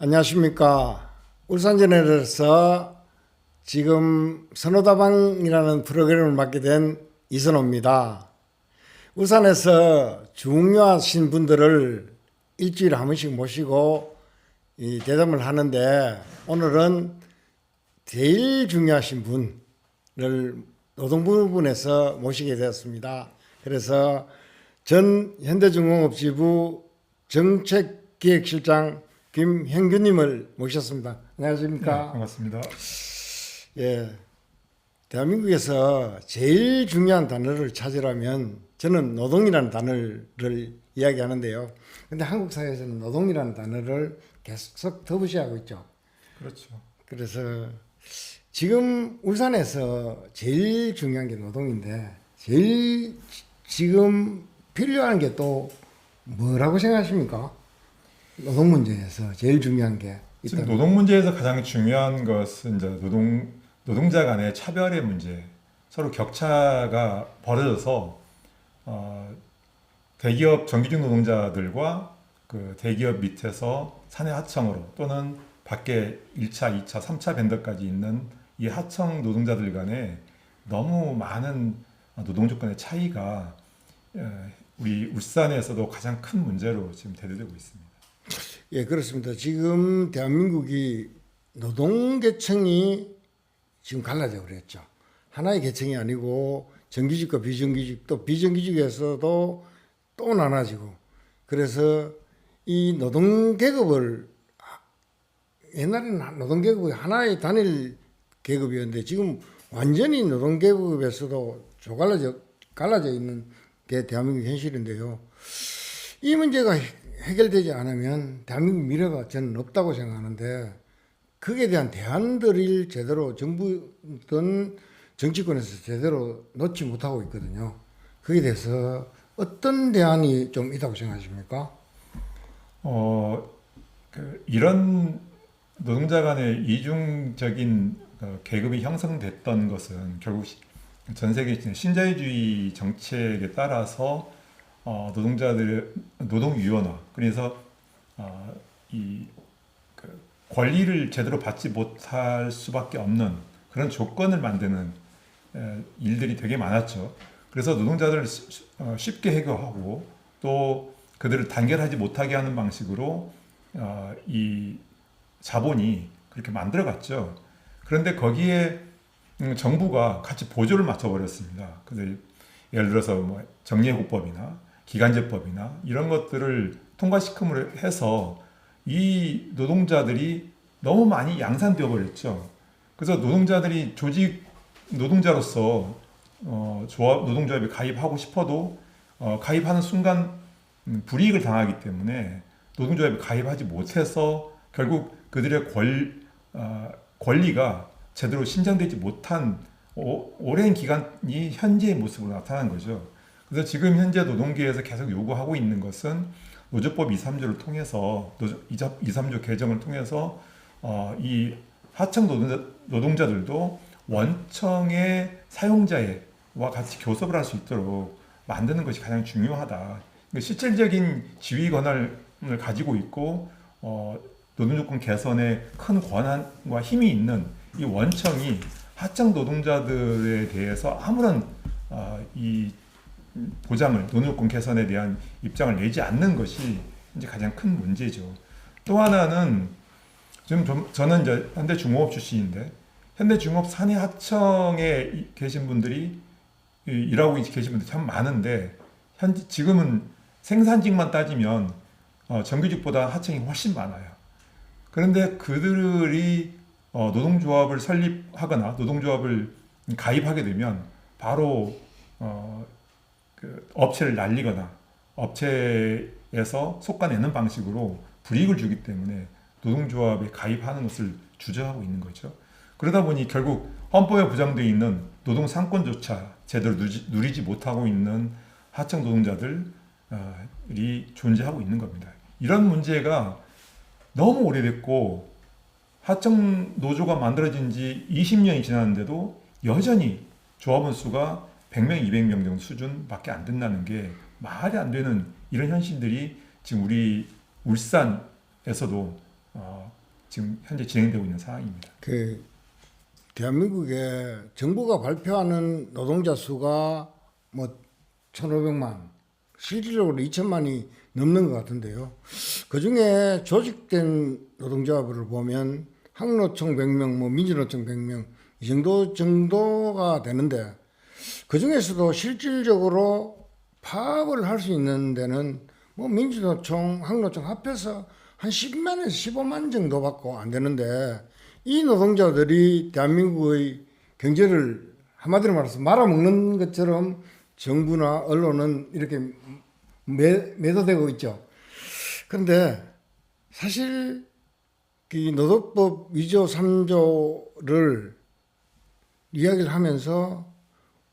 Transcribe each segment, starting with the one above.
안녕하십니까. 울산제네럴에서 지금 선호다방이라는 프로그램을 맡게 된 이선호입니다. 울산에서 중요하신 분들을 일주일에 한 번씩 모시고 이 대담을 하는데, 오늘은 제일 중요하신 분을 노동부문에서 모시게 되었습니다. 그래서 전 현대중공업지부 정책기획실장 김형규님을 모셨습니다. 안녕하십니까? 네, 반갑습니다. 예, 대한민국에서 제일 중요한 단어를 찾으라면 저는 노동이라는 단어를 이야기하는데요. 근데 한국 사회에서는 노동이라는 단어를 계속 터부시하고 있죠. 그렇죠. 그래서 지금 울산에서 제일 중요한 게 노동인데, 제일 지금 필요한 게 또 뭐라고 생각하십니까? 노동 문제에서 제일 중요한 게 지금 있다면. 노동 문제에서 가장 중요한 것은 이제 노동자 간의 차별의 문제, 서로 격차가 벌어져서 대기업 정규직 노동자들과 그 대기업 밑에서 사내 하청으로 또는 밖에 1차, 2차, 3차 밴더까지 있는 이 하청 노동자들 간에 너무 많은 노동 조건의 차이가 우리 울산에서도 가장 큰 문제로 지금 대두되고 있습니다. 예, 그렇습니다. 지금 대한민국이 노동계층이 지금 갈라져 그랬죠. 하나의 계층이 아니고 정규직과 비정규직, 또 비정규직에서도 또 나눠지고, 그래서 이 노동계급을, 옛날에는 노동계급이 하나의 단일 계급이었는데 지금 완전히 노동계급에서도 갈라져 있는 게 대한민국 현실인데요. 이 문제가 해결되지 않으면 대한민국 미래가 저는 없다고 생각하는데, 거기에 대한 대안들을 제대로 정부든 정치권에서 제대로 놓지 못하고 있거든요. 거기에 대해서 어떤 대안이 좀 있다고 생각하십니까? 이런 노동자 간의 이중적인 계급이 형성됐던 것은 결국 전 세계 신자유주의 정책에 따라서 노동자들 노동유연화, 그래서 이 권리를 제대로 받지 못할 수밖에 없는 그런 조건을 만드는 일들이 되게 많았죠. 그래서 노동자들을 쉽게 해고하고 또 그들을 단결하지 못하게 하는 방식으로 이 자본이 그렇게 만들어갔죠. 그런데 거기에 정부가 같이 보조를 맞춰버렸습니다. 그래서 예를 들어서 뭐 정리해고법이나 기간제법이나 이런 것들을 통과시킴으로 해서 이 노동자들이 너무 많이 양산되어 버렸죠. 그래서 노동자들이 조직 노동자로서 노동조합에 가입하고 싶어도 가입하는 순간 불이익을 당하기 때문에 노동조합에 가입하지 못해서 결국 그들의 권리가 제대로 신장되지 못한 오랜 기간이 현재의 모습으로 나타난 거죠. 그래서 지금 현재 노동계에서 계속 요구하고 있는 것은 노조법 2, 3조를 통해서 2, 3조 개정을 통해서 이 하청 노동자들도 원청의 사용자와 같이 교섭을 할 수 있도록 만드는 것이 가장 중요하다. 그러니까 실질적인 지휘 권한을 가지고 있고 노동조건 개선에 큰 권한과 힘이 있는 이 원청이 하청 노동자들에 대해서 아무런 이 보장을, 노동조건 개선에 대한 입장을 내지 않는 것이 이제 가장 큰 문제죠. 또 하나는 지금 저는 이제 현대중공업 출신인데 현대중공업 사내 하청에 계신 분들이 일하고 계신 분들이 참 많은데 지금은 생산직만 따지면 정규직보다 하청이 훨씬 많아요. 그런데 그들이 노동조합을 설립하거나 노동조합을 가입하게 되면 바로 그 업체를 날리거나 업체에서 속아내는 방식으로 불이익을 주기 때문에 노동조합에 가입하는 것을 주저하고 있는 거죠. 그러다 보니 결국 헌법에 보장되어 있는 노동 상권조차 제대로 누리지 못하고 있는 하청 노동자들이 존재하고 있는 겁니다. 이런 문제가 너무 오래됐고 하청 노조가 만들어진 지 20년이 지났는데도 여전히 조합원 수가 100명, 200명 정도 수준밖에 안 된다는 게 말이 안 되는 이런 현실들이 지금 우리 울산에서도 지금 현재 진행되고 있는 상황입니다. 그 대한민국에 정부가 발표하는 노동자 수가 뭐 1,500만, 실질적으로 2천만이 넘는 것 같은데요. 그 중에 조직된 노동조합을 보면 항노총 100명, 뭐 민주노총 100명 이 정도가 되는데 그 중에서도 실질적으로 파업을 할 수 있는 데는 뭐 민주노총, 항노총 합해서 한 10만에서 15만 정도 밖에 안 되는데 이 노동자들이 대한민국의 경제를 한마디로 말해서 말아먹는 것처럼 정부나 언론은 이렇게 매도되고 있죠. 그런데 사실 이 노동법 2조 3조를 이야기를 하면서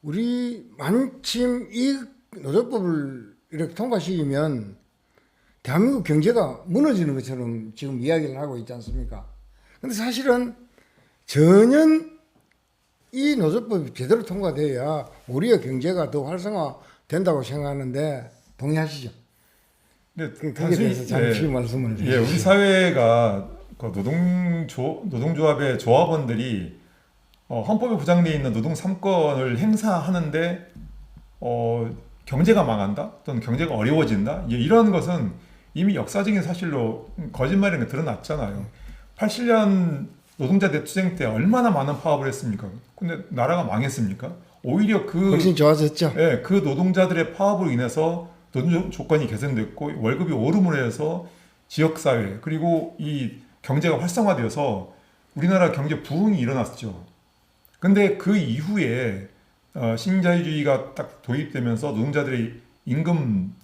우리 만침 이 노동법을 이렇게 통과시키면 대한민국 경제가 무너지는 것처럼 지금 이야기를 하고 있지 않습니까? 근데 사실은 전혀 이 노조법이 제대로 통과돼야 우리의 경제가 더 활성화된다고 생각하는데 동의하시죠? 네, 거기에 대해서 잠시 말씀을 예, 우리 사회가 그 노동조합의 조합원들이 헌법에 보장되어 있는 노동 3권을 행사하는데 경제가 망한다 또는 경제가 어려워진다 이런 것은 이미 역사적인 사실로 거짓말인 게 드러났잖아요. 87년 노동자 대투쟁 때 얼마나 많은 파업을 했습니까? 근데 나라가 망했습니까? 오히려 훨씬 좋아졌죠. 예, 그 노동자들의 파업으로 인해서 노동 조건이 개선됐고 월급이 오름으로 해서 지역사회 그리고 이 경제가 활성화되어서 우리나라 경제 부흥이 일어났죠. 근데 그 이후에 신자유주의가 딱 도입되면서 노동자들의 임금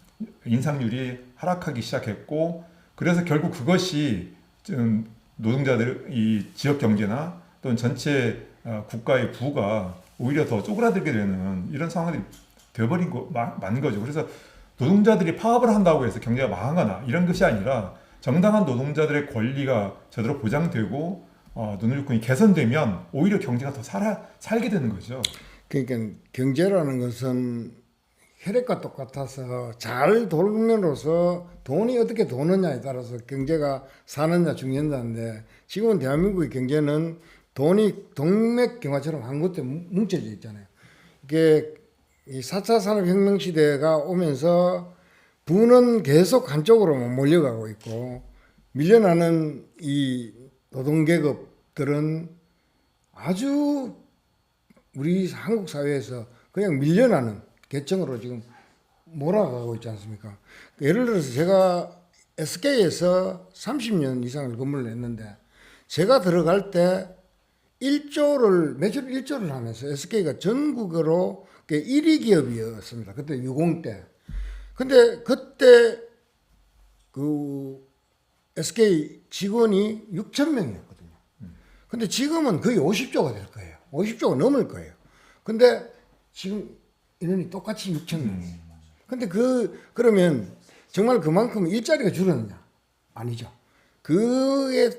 인상률이 하락하기 시작했고 그래서 결국 그것이 좀 노동자들 이 지역 경제나 또는 전체 국가의 부가 오히려 더 쪼그라들게 되는 이런 상황이 되어버린 맞는 거죠. 그래서 노동자들이 파업을 한다고 해서 경제가 망하거나 이런 것이 아니라 정당한 노동자들의 권리가 제대로 보장되고 노동 조건이 개선되면 오히려 경제가 더 살게 되는 거죠. 그러니까 경제라는 것은 혈액과 똑같아서 잘 돌면으로서 돈이 어떻게 도느냐에 따라서 경제가 사느냐 죽느냐인데 지금은 대한민국의 경제는 돈이 동맥경화처럼 한 곳에 뭉쳐져 있잖아요. 이게 이 4차 산업혁명 시대가 오면서 부는 계속 한쪽으로만 몰려가고 있고 밀려나는 이 노동계급들은 아주 우리 한국 사회에서 그냥 밀려나는 계층으로 지금 몰아가고 있지 않습니까? 예를 들어서 제가 SK에서 30년 이상을 근무를 했는데 제가 들어갈 때 1조를 매출 1조를 하면서 SK가 전국으로 1위 기업이었습니다. 그때 60 때. 근데 그때 그 SK 직원이 6천 명이었거든요. 근데 지금은 거의 50조가 될 거예요. 50조가 넘을 거예요. 근데 지금 인원이 똑같이 6천 명이에요. 근데 그러면 정말 그만큼 일자리가 줄었느냐? 아니죠. 그의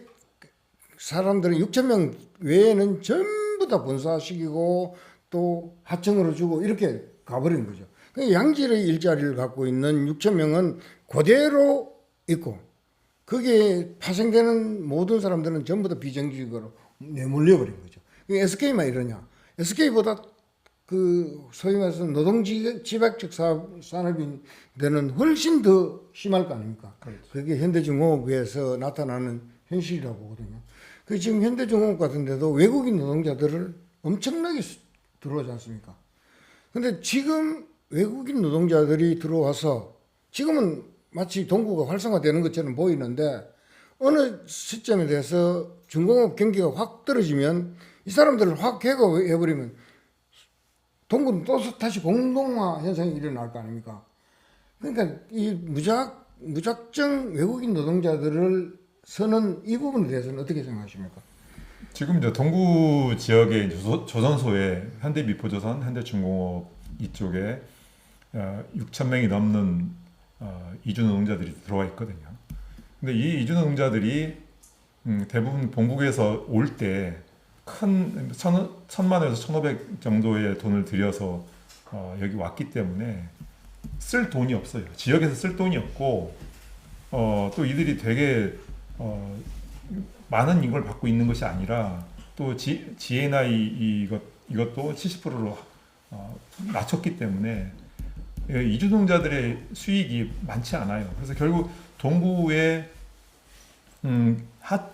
사람들은 6천 명 외에는 전부 다 분사시키고 또 하청으로 주고 이렇게 가버린 거죠. 양질의 일자리를 갖고 있는 6천 명은 그대로 있고 거기에 파생되는 모든 사람들은 전부 다 비정규직으로 내몰려 버린 거죠. SK만 이러냐? SK보다 그 소위 말해서 노동지배적 산업인데는 훨씬 더 심할 거 아닙니까? 그렇죠. 그게 현대중공업에서 나타나는 현실이라고 보거든요. 그 지금 현대중공업 같은 데도 외국인 노동자들을 엄청나게 들어오지 않습니까? 근데 지금 외국인 노동자들이 들어와서 지금은 마치 동구가 활성화되는 것처럼 보이는데 어느 시점에 대해서 중공업 경기가 확 떨어지면 이 사람들을 확 해고해버리면 동구는 또 다시 공동화 현상이 일어날 거 아닙니까? 그러니까 이 무작정 외국인 노동자들을 서는 이 부분에 대해서는 어떻게 생각하십니까? 지금 이제 동구 지역의 조선소에 현대미포조선, 현대중공업 이쪽에 6천 명이 넘는 이주 노동자들이 들어와 있거든요. 근데 이 이주 노동자들이 대부분 본국에서 올 때 큰 1,000만 원에서 1,500 정도의 돈을 들여서 여기 왔기 때문에 쓸 돈이 없어요. 지역에서 쓸 돈이 없고 또 이들이 되게 많은 인구를 받고 있는 것이 아니라 또 GNI 이것도 70%로 낮췄기 때문에 이주농자들의 수익이 많지 않아요. 그래서 결국 동구에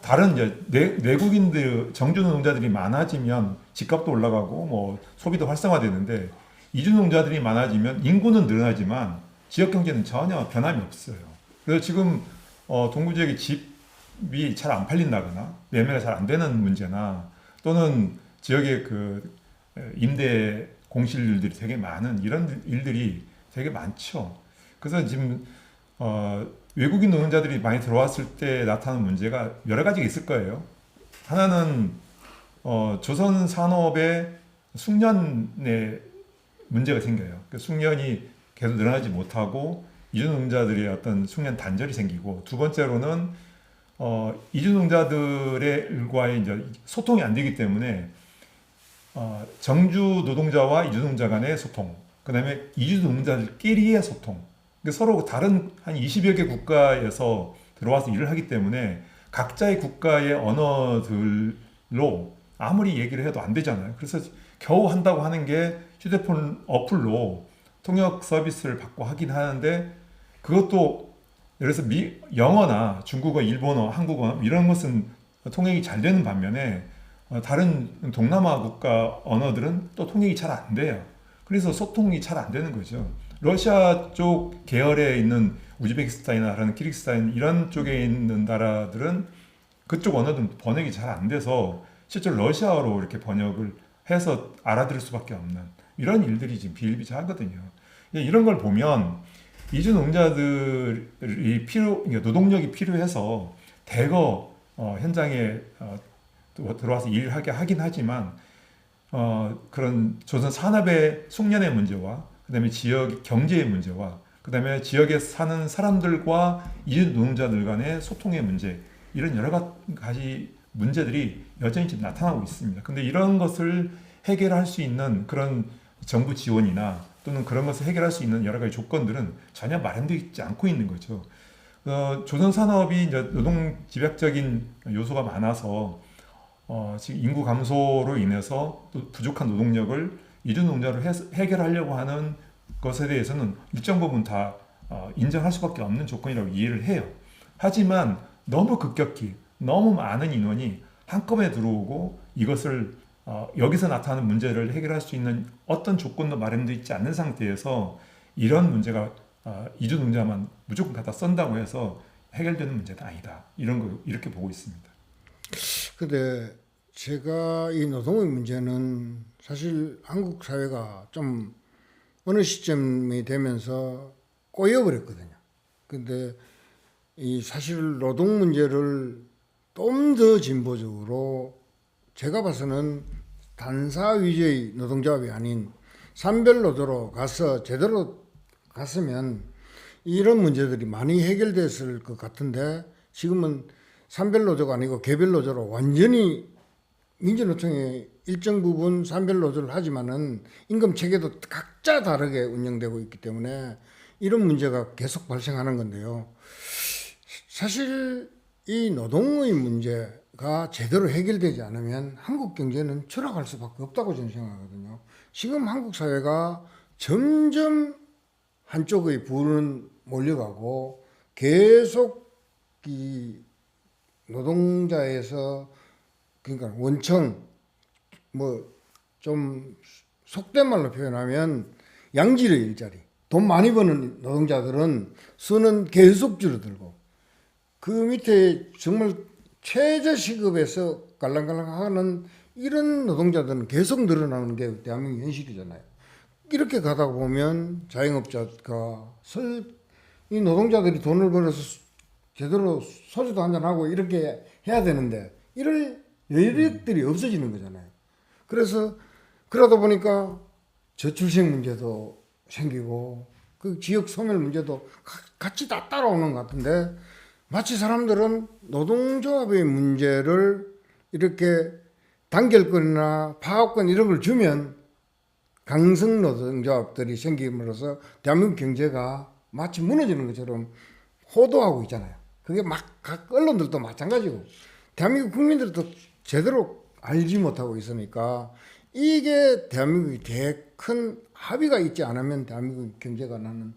다른 이제 내국인들 정주 농자들이 많아지면 집값도 올라가고 뭐 소비도 활성화되는데 이주 농자들이 많아지면 인구는 늘어나지만 지역 경제는 전혀 변함이 없어요. 그래서 지금 동구 지역의 집이 잘 안 팔린다거나 매매가 잘 안 되는 문제나 또는 지역의 그 임대 공실률들이 되게 많은 이런 일들이 되게 많죠. 그래서 지금 외국인 노동자들이 많이 들어왔을 때 나타나는 문제가 여러 가지가 있을 거예요. 하나는 조선 산업의 숙련에 문제가 생겨요. 그 숙련이 계속 늘어나지 못하고 이주농자들의 어떤 숙련 단절이 생기고, 두 번째로는 이주농자들과의 이제 소통이 안 되기 때문에 정주 노동자와 이주농자 간의 소통, 그 다음에 이주농자들끼리의 소통, 서로 다른 한 20여 개 국가에서 들어와서 일을 하기 때문에 각자의 국가의 언어들로 아무리 얘기를 해도 안 되잖아요. 그래서 겨우 한다고 하는 게 휴대폰 어플로 통역 서비스를 받고 하긴 하는데, 그것도 예를 들어서 영어나 중국어, 일본어, 한국어 이런 것은 통역이 잘 되는 반면에 다른 동남아 국가 언어들은 또 통역이 잘 안 돼요. 그래서 소통이 잘 안 되는 거죠. 러시아 쪽 계열에 있는 우즈베키스탄이나 키르기스탄 이런 쪽에 있는 나라들은 그쪽 언어들은 번역이 잘 안 돼서 실제로 러시아어로 이렇게 번역을 해서 알아들을 수밖에 없는 이런 일들이 지금 비일비재하거든요. 이런 걸 보면 이주 농자들이 노동력이 필요해서 대거 현장에 들어와서 일을 하긴 하지만 그런 조선 산업의 숙련의 문제와 그다음에 지역 경제의 문제와 그다음에 지역에 사는 사람들과 이주 노동자들 간의 소통의 문제, 이런 여러 가지 문제들이 여전히 지금 나타나고 있습니다. 근데 이런 것을 해결할 수 있는 그런 정부 지원이나 또는 그런 것을 해결할 수 있는 여러 가지 조건들은 전혀 마련되어 있지 않고 있는 거죠. 조선 산업이 이제 노동 집약적인 요소가 많아서 지금 인구 감소로 인해서 또 부족한 노동력을 이주 농자로 해결하려고 하는 것에 대해서는 일정 부분 다 인정할 수밖에 없는 조건이라고 이해를 해요. 하지만 너무 급격히 너무 많은 인원이 한꺼번에 들어오고 이것을 여기서 나타나는 문제를 해결할 수 있는 어떤 조건도 마련되어 있지 않는 상태에서 이런 문제가 이주 농자만 무조건 갖다 썬다고 해서 해결되는 문제는 아니다. 이런 거 이렇게 보고 있습니다. 근데 제가 이 노동의 문제는 사실 한국 사회가 좀 어느 시점이 되면서 꼬여버렸거든요. 근데 이 사실 노동 문제를 좀 더 진보적으로 제가 봐서는 단사 위주의 노동조합이 아닌 산별 노조로 가서 제대로 갔으면 이런 문제들이 많이 해결됐을 것 같은데, 지금은 산별 노조가 아니고 개별 노조로 완전히 민주노총이 일정 부분 산별 노조를 하지만은 임금 체계도 각자 다르게 운영되고 있기 때문에 이런 문제가 계속 발생하는 건데요. 사실 이 노동의 문제가 제대로 해결되지 않으면 한국 경제는 추락할 수밖에 없다고 저는 생각하거든요. 지금 한국 사회가 점점 한쪽의 부는 몰려가고 계속 이 노동자에서, 그러니까 원청, 좀 속된 말로 표현하면 양질의 일자리, 돈 많이 버는 노동자들은 수는 계속 줄어들고, 그 밑에 정말 최저 시급에서 갈랑갈랑하는 이런 노동자들은 계속 늘어나는 게 대한민국 현실이잖아요. 이렇게 가다 보면 자영업자가 이 노동자들이 돈을 벌어서 제대로 소주도 한잔하고 이렇게 해야 되는데 이럴 여력들이 없어지는 거잖아요. 그래서 그러다 보니까 저출생 문제도 생기고 그 지역 소멸 문제도 같이 다 따라오는 것 같은데, 마치 사람들은 노동조합의 문제를 이렇게 단결권이나 파업권 이런 걸 주면 강성 노동조합들이 생김으로써 대한민국 경제가 마치 무너지는 것처럼 호도하고 있잖아요. 그게 막 각 언론들도 마찬가지고, 대한민국 국민들도 제대로 알지 못하고 있으니까 이게 대한민국이 되게 큰 합의가 있지 않으면 대한민국 경제가 나는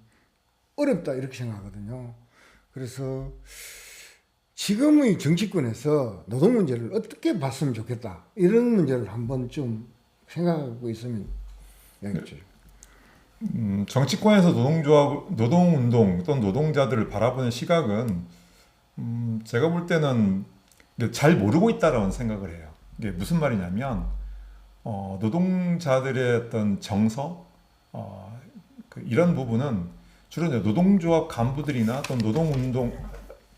어렵다 이렇게 생각하거든요. 그래서 지금의 정치권에서 노동 문제를 어떻게 봤으면 좋겠다 이런 문제를 한번 좀 생각하고 있으면 되겠죠. 정치권에서 노동조합, 노동운동 또는 노동자들을 바라보는 시각은 제가 볼 때는 잘 모르고 있다라는 생각을 해요. 이게 무슨 말이냐면 노동자들의 어떤 정서 이런 부분은 주로 이제 노동조합 간부들이나 또는 노동운동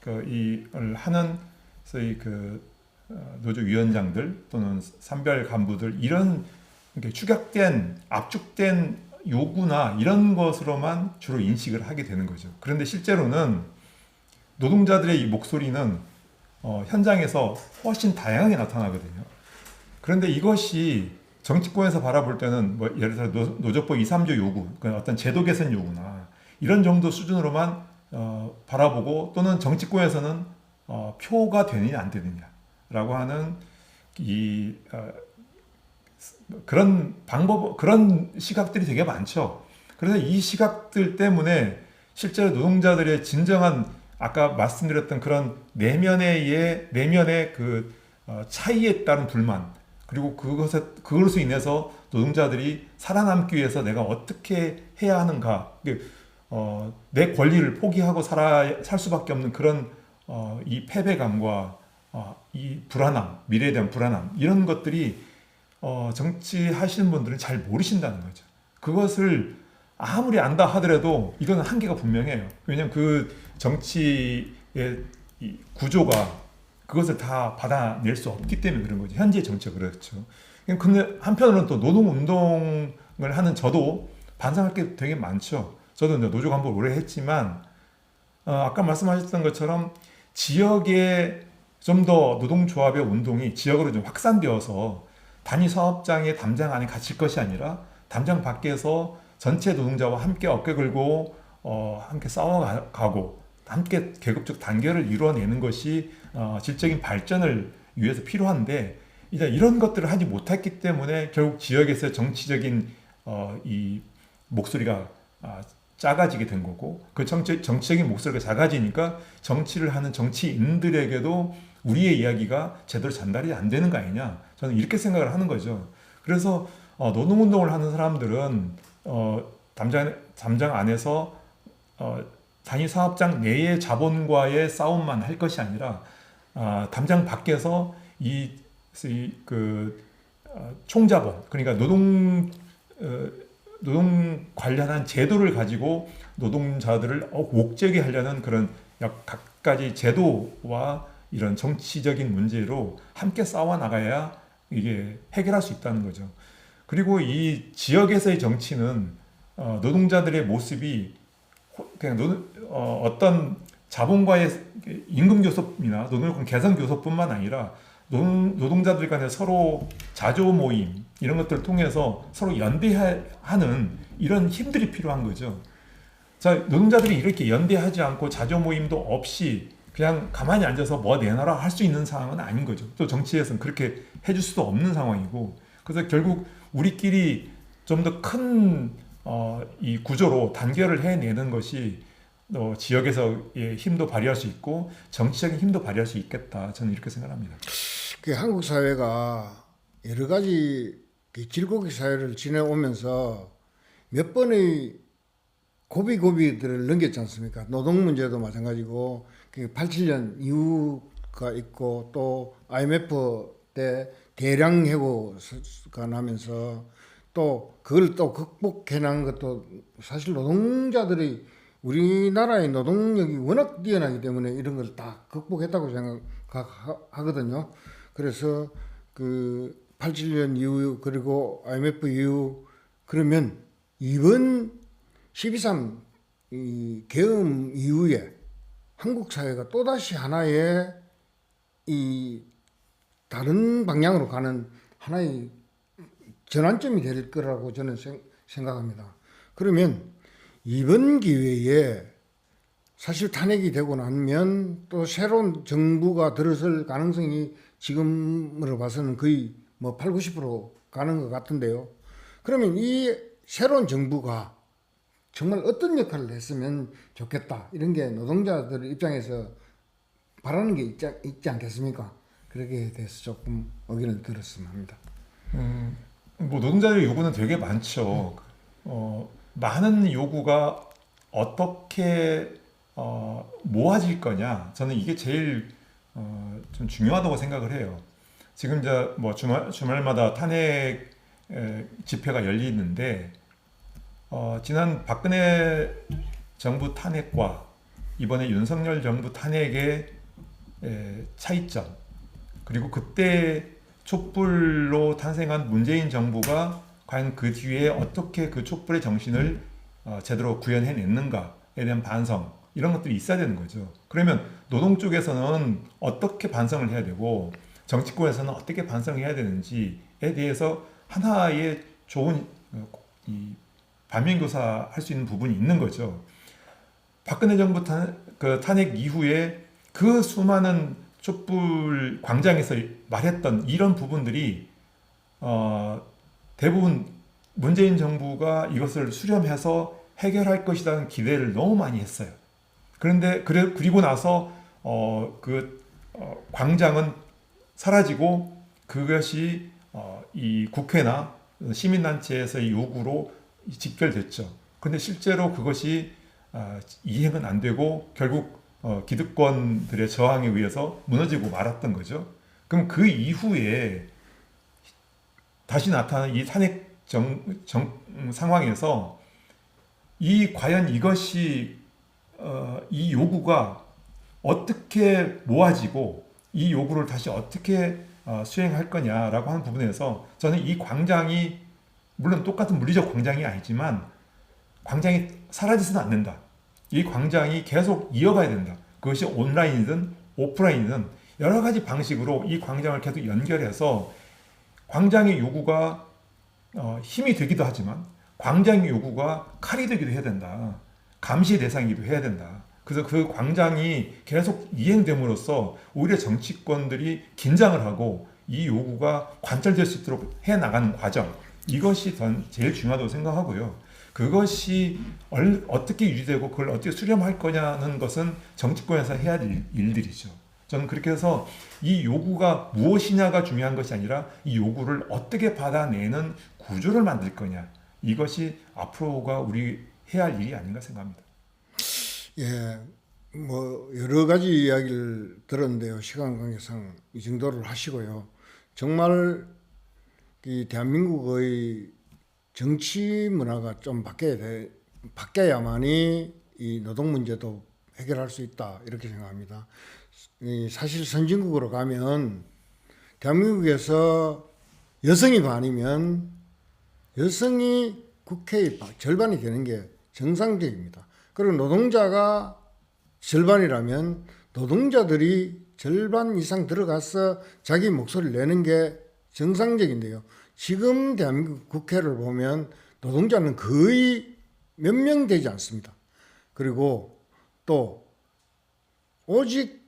이를 하는 소위 노조위원장들 또는 산별 간부들 이런 이렇게 축약된 압축된 요구나 이런 것으로만 주로 인식을 하게 되는 거죠. 그런데 실제로는 노동자들의 이 목소리는 현장에서 훨씬 다양하게 나타나거든요. 그런데 이것이 정치권에서 바라볼 때는 뭐 예를 들어 노조법 2, 3조 요구, 그러니까 어떤 제도 개선 요구나 이런 정도 수준으로만 바라보고 또는 정치권에서는 표가 되느냐 안 되느냐라고 하는 그런 방법, 그런 시각들이 되게 많죠. 그래서 이 시각들 때문에 실제로 노동자들의 진정한 아까 말씀드렸던 그런 내면의 그 차이에 따른 불만 그리고 그것으로 인해서 노동자들이 살아남기 위해서 내가 어떻게 해야 하는가 내 권리를 포기하고 살 수밖에 없는 그런 이 패배감과 이 불안함, 미래에 대한 불안함 이런 것들이 정치하시는 분들은 잘 모르신다는 거죠. 그것을 아무리 안다 하더라도 이건 한계가 분명해요. 왜냐하면 그 정치의 이 구조가 그것을 다 받아낼 수 없기 때문에 그런 거죠. 현재 정치가 그렇죠. 근데 한편으로는 또 노동운동을 하는 저도 반성할 게 되게 많죠. 저도 노조 간부를 오래 했지만 아까 말씀하셨던 것처럼 지역에 좀 더 노동조합의 운동이 지역으로 좀 확산되어서 단위 사업장의 담장 안에 갇힐 것이 아니라 담장 밖에서 전체 노동자와 함께 어깨 걸고 함께 싸워가고 함께 계급적 단결을 이루어내는 것이 질적인 발전을 위해서 필요한데 이런 것들을 하지 못했기 때문에 결국 지역에서 정치적인 이 목소리가 작아지게 된 거고 그 정치적인 목소리가 작아지니까 정치를 하는 정치인들에게도 우리의 이야기가 제대로 전달이 안 되는 거 아니냐 저는 이렇게 생각을 하는 거죠. 그래서 노동운동을 하는 사람들은 담장 안에서 단위 사업장 내의 자본과의 싸움만 할 것이 아니라 담장 밖에서 총자본 그러니까 노동 관련한 제도를 가지고 노동자들을 옥죄게 하려는 그런 각가지 제도와 이런 정치적인 문제로 함께 싸워 나가야 이게 해결할 수 있다는 거죠. 그리고 이 지역에서의 정치는 노동자들의 모습이 그냥 어떤 자본과의 임금 교섭이나 노동요건 개선 교섭뿐만 아니라 노동자들 간에 서로 자조 모임 이런 것들을 통해서 서로 연대하는 이런 힘들이 필요한 거죠. 자, 노동자들이 이렇게 연대하지 않고 자조 모임도 없이 그냥 가만히 앉아서 뭐 내놔라 할 수 있는 상황은 아닌 거죠. 또 정치에서는 그렇게 해줄 수도 없는 상황이고 그래서 결국 우리끼리 좀 더 큰 이 구조로 단결을 해내는 것이 지역에서의 힘도 발휘할 수 있고 정치적인 힘도 발휘할 수 있겠다. 저는 이렇게 생각합니다. 그 한국 사회가 여러 가지 질곡의 사회를 지내오면서 몇 번의 고비들을 넘겼지 않습니까? 노동 문제도 마찬가지고 87년 이후가 있고 또 IMF 때 대량 해고가 나면서 또 그걸 또 극복해낸 것도 사실 노동자들이 우리나라의 노동력이 워낙 뛰어나기 때문에 이런 걸 다 극복했다고 생각하거든요. 그래서 그 87년 이후 그리고 IMF 이후 그러면 이번 12.3 이 계엄 이후에 한국 사회가 또다시 하나의 이 다른 방향으로 가는 하나의 전환점이 될 거라고 저는 생각합니다. 그러면 이번 기회에 사실 탄핵이 되고 나면 또 새로운 정부가 들어설 가능성이 지금으로 봐서는 거의 뭐 8, 90% 가는 것 같은데요. 그러면 이 새로운 정부가 정말 어떤 역할을 했으면 좋겠다. 이런 게 노동자들 입장에서 바라는 게 있지 않겠습니까? 그렇게 대해서 조금 의견을 들었으면 합니다. 뭐 노동자들의 요구는 되게 많죠. 많은 요구가 어떻게 모아질 거냐. 저는 이게 제일 좀 중요하다고 생각을 해요. 지금 이제 뭐 주말마다 탄핵 집회가 열리는데 지난 박근혜 정부 탄핵과 이번에 윤석열 정부 탄핵의 차이점, 그리고 그때 촛불로 탄생한 문재인 정부가 과연 그 뒤에 어떻게 그 촛불의 정신을 제대로 구현해냈는가에 대한 반성, 이런 것들이 있어야 되는 거죠. 그러면 노동 쪽에서는 어떻게 반성을 해야 되고 정치권에서는 어떻게 반성해야 되는지에 대해서 하나의 좋은 이 반면교사 할 수 있는 부분이 있는 거죠. 박근혜 정부 탄핵 이후에 그 수많은 촛불 광장에서 말했던 이런 부분들이 대부분 문재인 정부가 이것을 수렴해서 해결할 것이라는 기대를 너무 많이 했어요. 그런데 그리고 나서 광장은 사라지고 그것이 이 국회나 시민단체에서의 요구로 직결됐죠. 그런데 실제로 그것이 이행은 안 되고 결국 기득권들의 저항에 의해서 무너지고 말았던 거죠. 그럼 그 이후에 다시 나타난 이 탄핵 상황에서 과연 이것이 이 요구가 어떻게 모아지고 이 요구를 다시 어떻게 수행할 거냐라고 하는 부분에서 저는 이 광장이 물론 똑같은 물리적 광장이 아니지만 광장이 사라지지는 않는다. 이 광장이 계속 이어가야 된다. 그것이 온라인이든 오프라인이든 여러 가지 방식으로 이 광장을 계속 연결해서 광장의 요구가 힘이 되기도 하지만 광장의 요구가 칼이 되기도 해야 된다. 감시의 대상이기도 해야 된다. 그래서 그 광장이 계속 이행됨으로써 오히려 정치권들이 긴장을 하고 이 요구가 관철될 수 있도록 해나가는 과정, 이것이 전 제일 중요하다고 생각하고요. 그것이 어떻게 유지되고 그걸 어떻게 수렴할 거냐는 것은 정치권에서 해야 될 일들이죠. 저는 그렇게 해서 이 요구가 무엇이냐가 중요한 것이 아니라 이 요구를 어떻게 받아내는 구조를 만들 거냐, 이것이 앞으로가 우리 해야 할 일이 아닌가 생각합니다. 예, 뭐 여러 가지 이야기를 들었는데요. 시간 관계상 이 정도를 하시고요. 정말 이 대한민국의 정치 문화가 좀 바뀌어야만이 이 노동 문제도 해결할 수 있다, 이렇게 생각합니다. 사실 선진국으로 가면 대한민국에서 여성이 반이면 여성이 국회의 절반이 되는 게 정상적입니다. 그리고 노동자가 절반이라면 노동자들이 절반 이상 들어가서 자기 목소리를 내는 게 정상적인데요. 지금 대한민국 국회를 보면 노동자는 거의 몇 명 되지 않습니다. 그리고 또 오직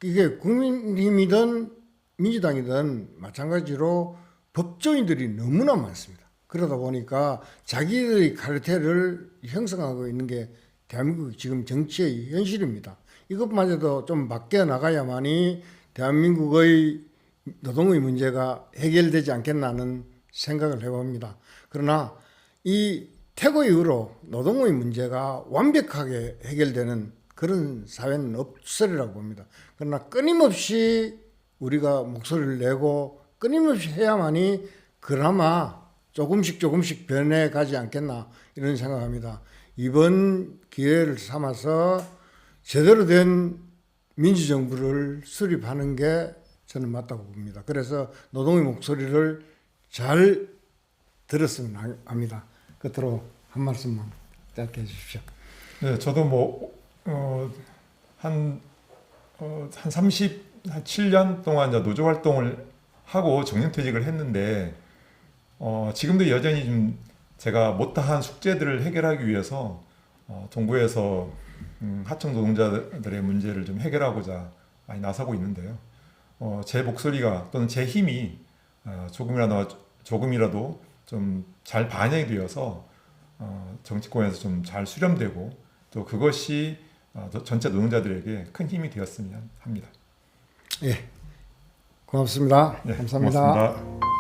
이게 국민힘이든 민주당이든 마찬가지로 법조인들이 너무나 많습니다. 그러다 보니까 자기들의 카르텔을 형성하고 있는 게 대한민국 지금 정치의 현실입니다. 이것마저도 좀 바뀌어 나가야만이 대한민국의 노동의 문제가 해결되지 않겠나는 생각을 해봅니다. 그러나 이 퇴고 이후로 노동의 문제가 완벽하게 해결되는 그런 사회는 없으리라고 봅니다. 그러나 끊임없이 우리가 목소리를 내고 끊임없이 해야만이 그나마 조금씩 변해가지 않겠나, 이런 생각합니다. 이번 기회를 삼아서 제대로 된 민주정부를 수립하는 게 저는 맞다고 봅니다. 그래서 노동의 목소리를 잘 들었으면 합니다. 끝으로 한 말씀만 짧게 해주십시오. 네, 저도 한 37년 동안 이제 노조 활동을 하고 정년퇴직을 했는데 지금도 여전히 좀 제가 못다한 숙제들을 해결하기 위해서 정부에서 하청 노동자들의 문제를 좀 해결하고자 많이 나서고 있는데요. 제 목소리가 또는 제 힘이 조금이라도 좀 잘 반영이 되어서 정치권에서 좀 잘 수렴되고 또 그것이 전체 노동자들에게 큰 힘이 되었으면 합니다. 예, 고맙습니다. 네, 감사합니다. 고맙습니다.